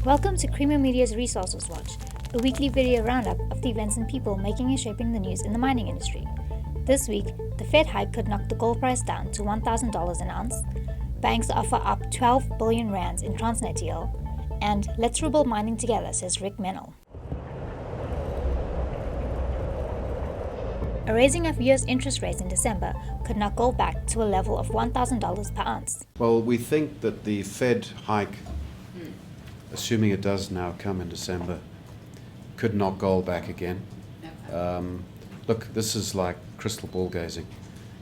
Welcome to Creamer Media's Resources Watch, a weekly video roundup of the events and people making and shaping the news in the mining industry. This week, the Fed hike could knock the gold price down to $1,000 an ounce, banks offer up 12 billion rands in Transnet deal, and let's rebuild mining together, says Rick Menell. A raising of US interest rates in December could knock gold back to a level of $1,000 per ounce. Well, we think that the Fed hike, assuming it does now come in December, could knock gold back again. Look, this is like crystal ball gazing,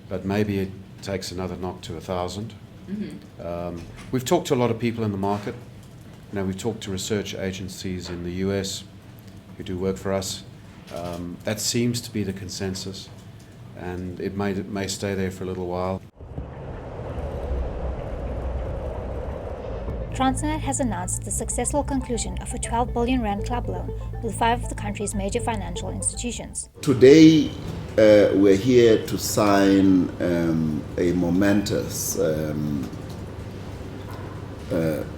but maybe it takes another knock to 1,000. We've talked to a lot of people in the market. We've talked to research agencies in the US who do work for us. That seems to be the consensus, and it may stay there for a little while. Transnet has announced the successful conclusion of a 12 billion rand club loan with 5 of the country's major financial institutions. Today, we're here to sign a momentous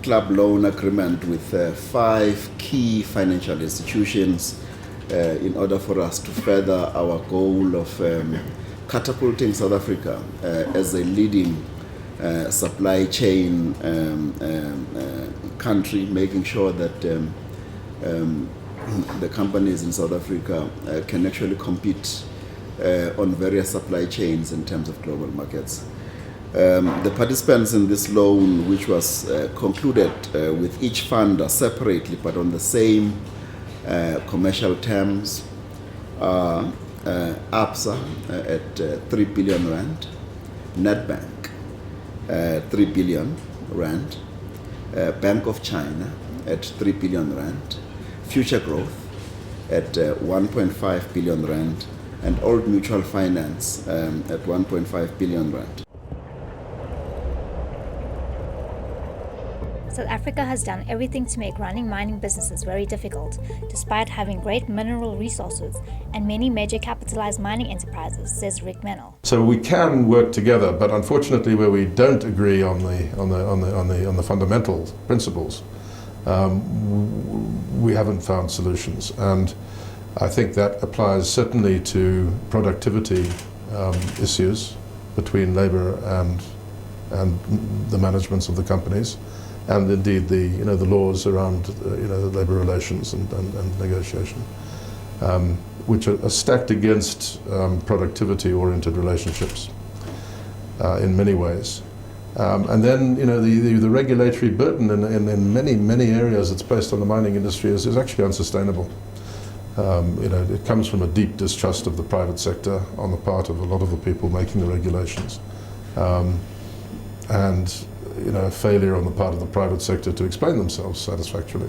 club loan agreement with 5 key financial institutions in order for us to further our goal of catapulting South Africa as a leading supply chain country, making sure that the companies in South Africa can actually compete on various supply chains in terms of global markets. The participants in this loan, which was concluded with each funder separately but on the same commercial terms, are ABSA at 3 billion rand, Nedbank 3 billion rand, Bank of China at 3 billion rand, Future Growth at 1.5 billion rand, and Old Mutual Finance at 1.5 billion rand. South Africa has done everything to make running mining businesses very difficult, despite having great mineral resources and many major capitalized mining enterprises, says Rick Menell. So we can work together, but unfortunately, where we don't agree on the fundamental principles, we haven't found solutions. And I think that applies certainly to productivity issues between labour and the managements of the companies, and indeed the laws around labour relations and negotiation, which are stacked against productivity-oriented relationships in many ways. And then the regulatory burden in many areas that's based on the mining industry is actually unsustainable. It comes from a deep distrust of the private sector on the part of a lot of the people making the regulations, and a failure on the part of the private sector to explain themselves satisfactorily.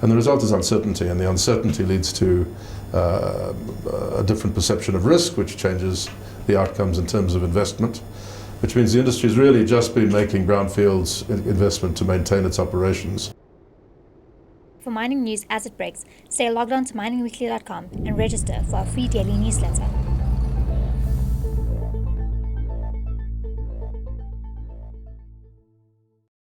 And the result is uncertainty, and the uncertainty leads to a different perception of risk, which changes the outcomes in terms of investment, which means the industry has really just been making brownfields investment to maintain its operations. For mining news as it breaks, stay logged on to miningweekly.com and register for our free daily newsletter.